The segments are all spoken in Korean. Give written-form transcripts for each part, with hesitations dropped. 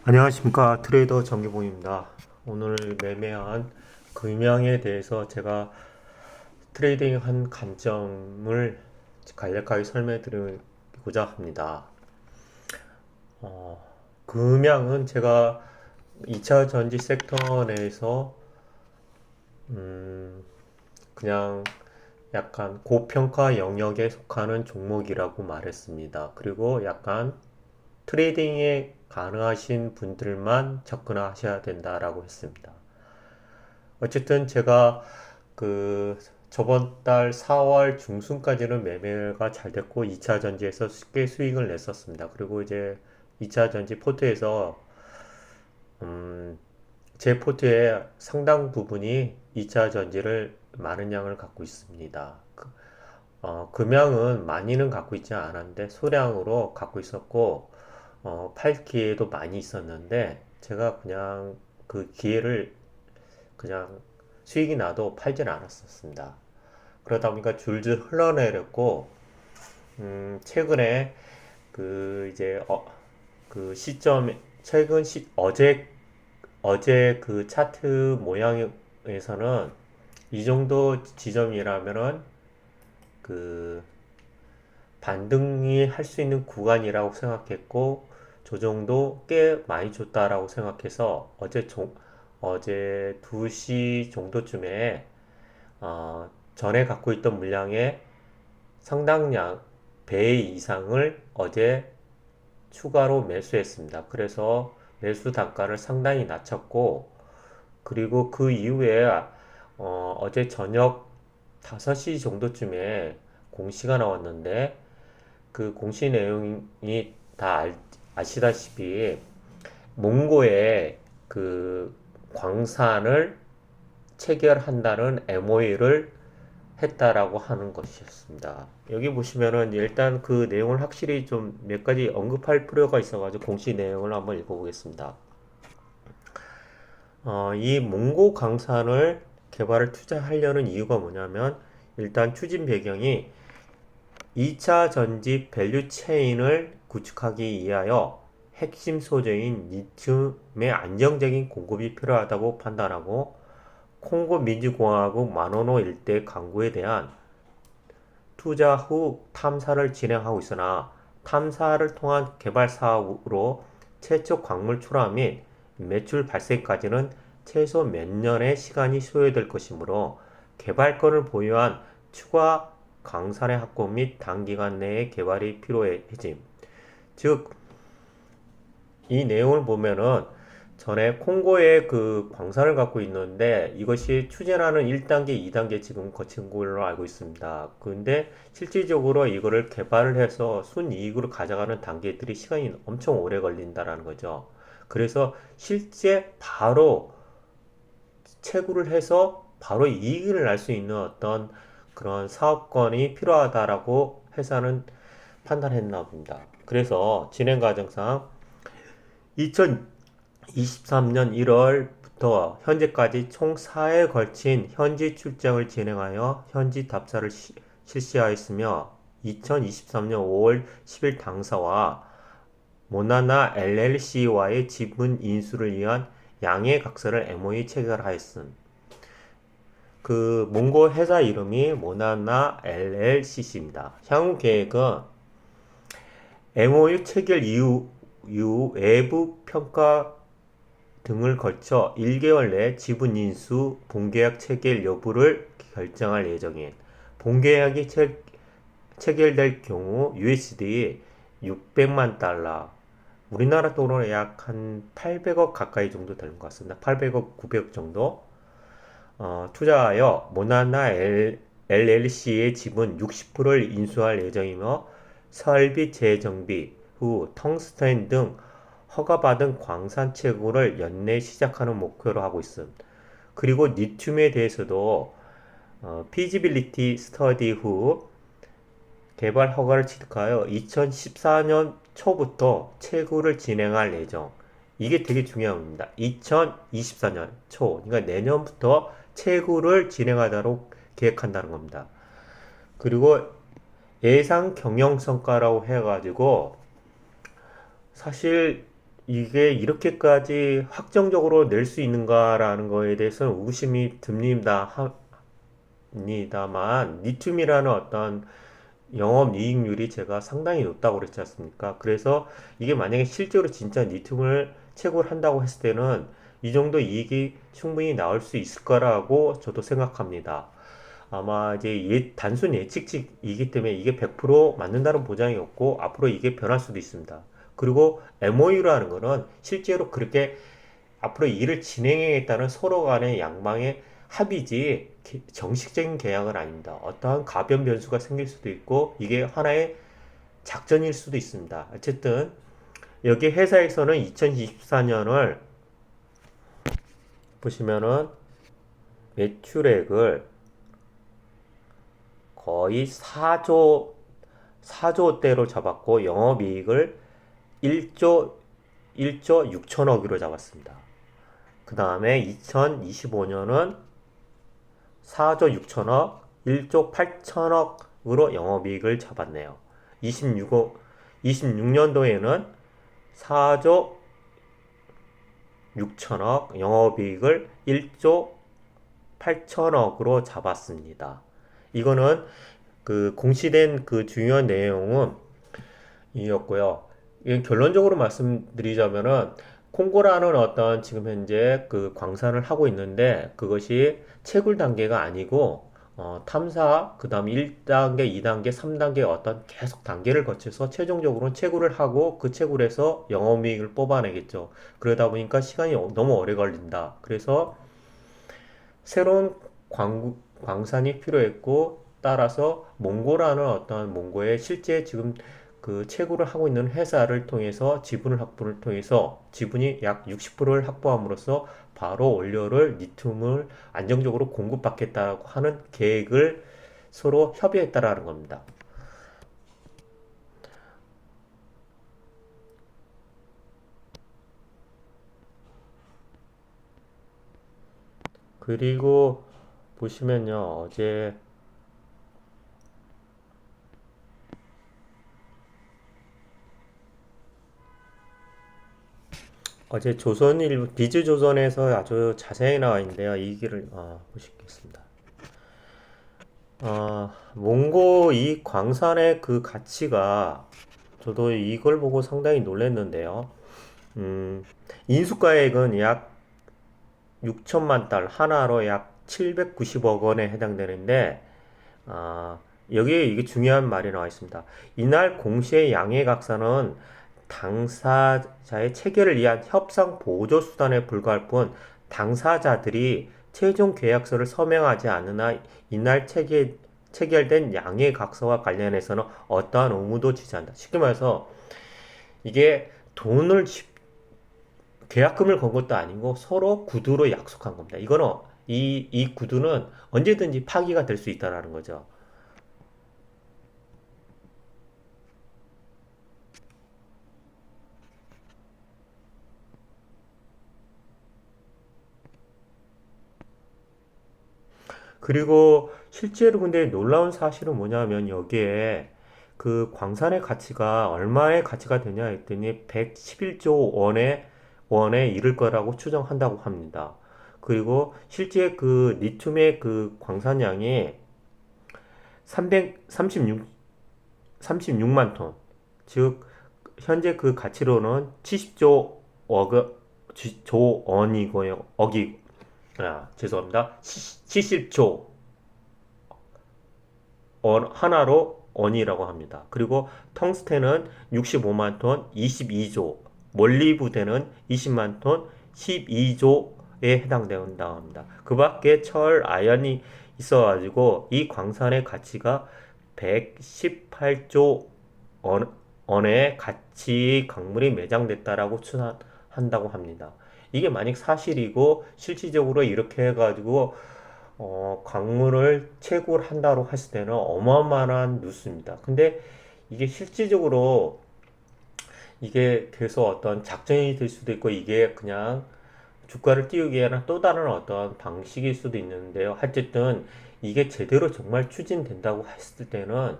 안녕하십니까, 트레이더 정기봉입니다. 오늘 매매한 금양에 대해서 제가 트레이딩한 관점을 간략하게 설명해 드리고자 합니다. 어, 금양은 제가 2차 전지 섹터 내에서 음, 그냥 약간 고평가 영역에 속하는 종목이라고 말했습니다. 그리고 약간 트레이딩에 가능하신 분들만 접근하셔야 된다라고 했습니다. 어쨌든 제가 그 저번 달 4월 중순까지는 매매가 잘 됐고 2차 전지에서 쉽게 수익을 냈었습니다. 그리고 이제 2차 전지 포트에서 음, 제 포트의 상당 부분이 2차 전지를 많은 양을 갖고 있습니다. 금양은 많이는 갖고 있지 않았는데 소량으로 갖고 있었고 팔 기회도 많이 있었는데 제가 그냥 그 기회를 그냥 수익이 나도 팔지는 않았었습니다. 그러다 보니까 줄줄 흘러내렸고 최근에 그 이제 그 시점 최근 어제 그 차트 모양에서는 이 정도 지점이라면은 그 반등이 할 수 있는 구간이라고 생각했고 조정도 꽤 많이 줬다라고 생각해서 어제 2시 정도쯤에 전에 갖고 있던 물량의 상당량 배 이상을 어제 추가로 매수했습니다. 그래서 매수 단가를 상당히 낮췄고 그리고 그 이후에 어제 저녁 5시 정도쯤에 공시가 나왔는데 그 공시 내용이 아시다시피 몽고에 그 광산을 체결한다는 MOU를 했다라고 하는 것이었습니다. 여기 보시면은 일단 그 내용을 확실히 좀 몇 가지 언급할 필요가 있어가지고 공시 내용을 한번 읽어보겠습니다. 이 몽고 광산을 개발을 투자하려는 이유가 뭐냐면 일단 추진 배경이 2차 전지 밸류 체인을 구축하기 위하여 핵심 소재인 리튬의 안정적인 공급이 필요하다고 판단하고 콩고 민주공화국 마노노 일대 강구에 대한 투자 후 탐사를 진행하고 있으나 탐사를 통한 개발 사업으로 최초 광물 출하 및 매출 발생까지는 최소 몇 년의 시간이 소요될 것이므로 개발권을 보유한 추가 광산의 확보 및 단기간 내에 개발이 필요해짐. 즉, 이 내용을 보면은 전에 콩고에 그 광산을 갖고 있는데 이것이 추진하는 1단계, 2단계 지금 거친 걸로 알고 있습니다. 근데 실질적으로 이거를 개발을 해서 순이익으로 가져가는 단계들이 시간이 엄청 오래 걸린다라는 거죠. 그래서 실제 바로 채굴을 해서 바로 이익을 날 수 있는 어떤 그런 사업권이 필요하다라고 회사는 판단했나 봅니다. 그래서 진행 과정상 2023년 1월부터 현재까지 총 4회에 걸친 현지 출장을 진행하여 현지 답사를 실시하였으며 2023년 5월 10일 당사와 모나나 LLC와의 지분 인수를 위한 양해 각서를 MOU 체결하였음. 그 몽고 회사 이름이 모나나 LLCC입니다. 향후 계획은 MOU 체결 이후 외부 평가 등을 거쳐 1개월 내 지분 인수, 본계약 체결 여부를 결정할 예정인 본계약이 체결될 경우 USD 600만 달러, 우리나라 돈으로 약 한 800억 가까이 정도 되는 것 같습니다. 800억, 900억 정도 투자하여 모나나 LLC의 지분 60%를 인수할 예정이며 설비 재정비 후 텅스텐 등 허가받은 광산 채굴을 연내 시작하는 목표로 하고 있음. 그리고 리튬에 대해서도 피지빌리티 스터디 후 개발 허가를 취득하여 2014년 초부터 채굴을 진행할 예정. 이게 되게 중요합니다. 2024년 초, 그러니까 내년부터 채굴을 진행하도록 계획한다는 겁니다. 그리고 예상 경영 성과라고 해가지고 사실 이게 이렇게까지 확정적으로 낼 수 있는가라는 거에 대해서는 의구심이 듭니다만 리튬이라는 어떤 영업이익률이 제가 상당히 높다고 그랬지 않습니까? 그래서 이게 만약에 실제로 진짜 리튬을 채굴 한다고 했을 때는 이 정도 이익이 충분히 나올 수 있을 거라고 저도 생각합니다. 아마 이제 단순 예측치이기 때문에 이게 100% 맞는다는 보장이 없고 앞으로 이게 변할 수도 있습니다. 그리고 MOU라는 거는 실제로 그렇게 앞으로 일을 진행하겠다는 서로 간의 양방의 합의지 정식적인 계약은 아닙니다. 어떠한 가변 변수가 생길 수도 있고 이게 하나의 작전일 수도 있습니다. 어쨌든 여기 회사에서는 2024년을 보시면은 매출액을 거의 4조대로 잡았고 영업이익을 1조 6천억으로 잡았습니다. 그 다음에 2025년은 4조 6천억, 1조 8천억으로 영업이익을 잡았네요. 26년도에는 4조 6천억, 영업이익을 1조 8천억으로 잡았습니다. 이거는 그 공시된 그 중요한 내용은 이었고요. 결론적으로 말씀드리자면은 콩고라는 어떤 지금 현재 그 광산을 하고 있는데 그것이 채굴 단계가 아니고 탐사, 그 다음 1단계, 2단계, 3단계 어떤 계속 단계를 거쳐서 최종적으로는 채굴을 하고 그 채굴에서 영업이익을 뽑아내겠죠. 그러다 보니까 시간이 너무 오래 걸린다. 그래서 새로운 광산이 필요했고 따라서 몽고라는 어떤 몽고의 실제 지금 그 채굴을 하고 있는 회사를 통해서 지분을 확보를 통해서 지분이 약 60%를 확보함으로써 바로 원료를 리튬을 안정적으로 공급받겠다고 하는 계획을 서로 협의했다라는 겁니다. 그리고 보시면요, 어제 조선일보, 비즈조선에서 아주 자세히 나와 있는데요. 이 길을 보시겠습니다. 몽고 이 광산의 그 가치가 저도 이걸 보고 상당히 놀랐는데요. 음, 인수가액은 약 6천만 달, 하나로 약 790억 원에 해당되는데, 여기에 이게 중요한 말이 나와 있습니다. 이날 공시의 양해각서는 당사자의 체결을 위한 협상 보조 수단에 불과할 뿐 당사자들이 최종 계약서를 서명하지 않은 한 이날 체결된 양해각서와 관련해서는 어떠한 의무도 지지 않는다. 쉽게 말해서 이게 돈을 계약금을 건 것도 아니고 서로 구두로 약속한 겁니다. 이거는 이 구두는 언제든지 파기가 될 수 있다라는 거죠. 그리고 실제로 근데 놀라운 사실은 뭐냐면 여기에 그 광산의 가치가 얼마의 가치가 되냐 했더니 111조 원에 이를 거라고 추정한다고 합니다. 그리고 실제 그 리튬의 그 광산량이 336, 36만 톤. 즉, 현재 그 가치로는 70조 조 원이고요. 죄송합니다. 70조 하나로 원이라고 합니다. 그리고 텅스텐은 65만 톤, 22조, 몰리브덴은 20만 톤, 12조에 해당된다고 합니다. 그 밖에 철, 아연이 있어가지고 이 광산의 가치가 118조 원의 가치 광물이 매장됐다라고 추산한다고 합니다. 이게 만약 사실이고 실질적으로 이렇게 해가지고 광물을 채굴한다고 했을 때는 어마어마한 뉴스입니다. 근데 이게 실질적으로 이게 계속 어떤 작전이 될 수도 있고 이게 그냥 주가를 띄우기 위한 또 다른 어떤 방식일 수도 있는데요. 어쨌든 이게 제대로 정말 추진된다고 했을 때는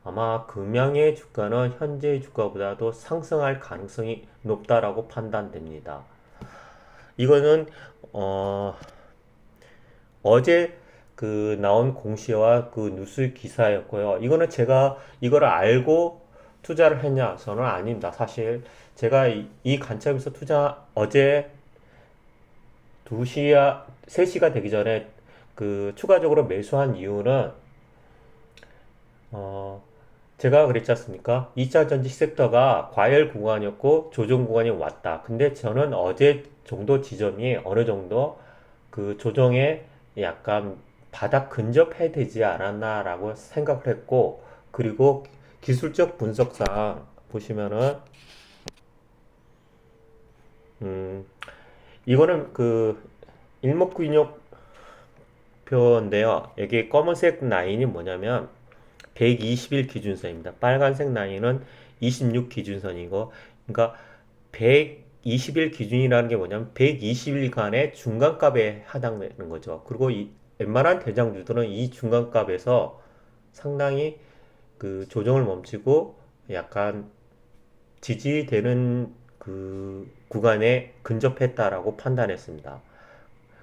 아마 금양의 주가는 현재의 주가보다도 상승할 가능성이 높다라고 판단됩니다. 이거는 어, 어제 그 나온 공시와 그 뉴스 기사였고요. 이거는 제가 이거를 알고 투자를 했냐? 저는 아닙니다. 사실 제가 이 관점에서 어제 2시야 3시가 되기 전에 그 추가적으로 매수한 이유는 어, 제가 그랬지 않습니까? 2차 전지 섹터가 과열 구간이었고 조정 구간이 왔다. 근데 저는 어제 정도 지점이 어느 정도 그 조정에 약간 바닥 근접해 되지 않았나라고 생각을 했고, 그리고 기술적 분석상 보시면은 음, 이거는 그 일목균형표인데요. 여기 검은색 라인이 뭐냐면 120일 기준선입니다. 빨간색 라인은 26 기준선이고, 그러니까 120일 기준이라는 게 뭐냐면 120일간의 중간값에 해당되는 거죠. 그리고 웬만한 대장주들은 이 중간값에서 상당히 그 조정을 멈추고 약간 지지되는 그 구간에 근접했다라고 판단했습니다.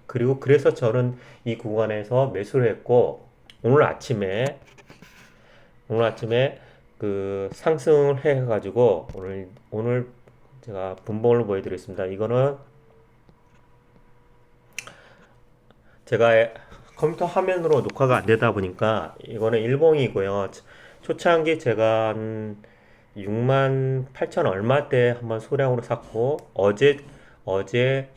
그리고 그래서 저는 이 구간에서 매수를 했고, 오늘 아침에 오늘 아침에 그 상승을 해가지고 오늘 제가 분봉을 보여드리겠습니다. 이거는 제가 컴퓨터 화면으로 녹화가 안 되다 보니까 이거는 일봉이고요. 초창기 제가 한 6만 8천 얼마 때 한번 소량으로 샀고, 어제 어제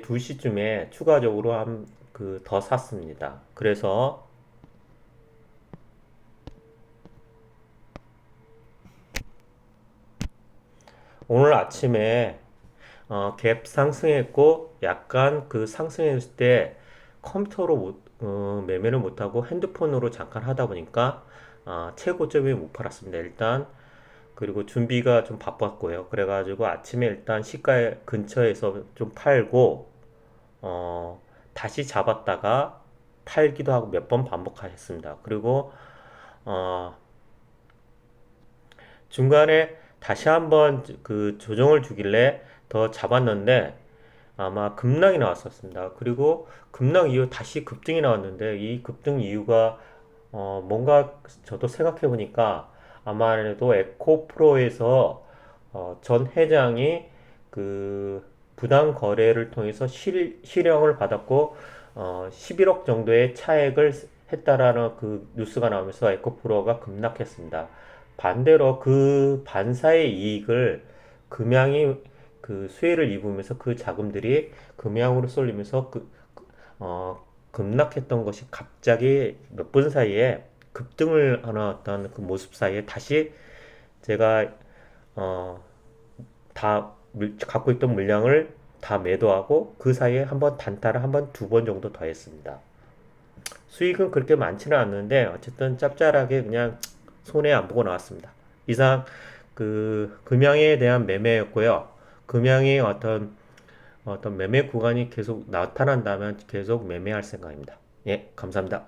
2시쯤에 추가적으로 한 그 더 샀습니다. 그래서 오늘 아침에 갭 상승했고, 약간 그 상승했을 때 컴퓨터로 매매를 못하고 핸드폰으로 잠깐 하다 보니까 최고점에 못 팔았습니다. 일단 그리고 준비가 좀 바빴고요. 그래가지고 아침에 일단 시가 근처에서 좀 팔고 다시 잡았다가 팔기도 하고 몇 번 반복하셨습니다. 그리고 어, 중간에 다시 한번 그 조정을 주길래 더 잡았는데 아마 급락이 나왔었습니다. 그리고 급락 이후 다시 급등이 나왔는데 이 급등 이유가 뭔가 저도 생각해 보니까 아마도 에코프로에서 전 회장이 그 부당 거래를 통해서 실형을 받았고 11억 정도의 차액을 했다라는 그 뉴스가 나오면서 에코프로가 급락했습니다. 반대로 그 반사의 이익을 금양이 그 수혜를 입으면서 그 자금들이 금양으로 쏠리면서 급락했던 것이 갑자기 몇 분 사이에 급등을 하는 어떤 그 모습 사이에 다시 제가 어, 갖고 있던 물량을 다 매도하고 그 사이에 한번 단타를 한번 2번 정도 더 했습니다. 수익은 그렇게 많지는 않는데 어쨌든 짭짤하게 그냥 손해 안 보고 나왔습니다. 이상 그 금양에 대한 매매였고요. 금양의 어떤 매매 구간이 계속 나타난다면 계속 매매할 생각입니다. 예, 감사합니다.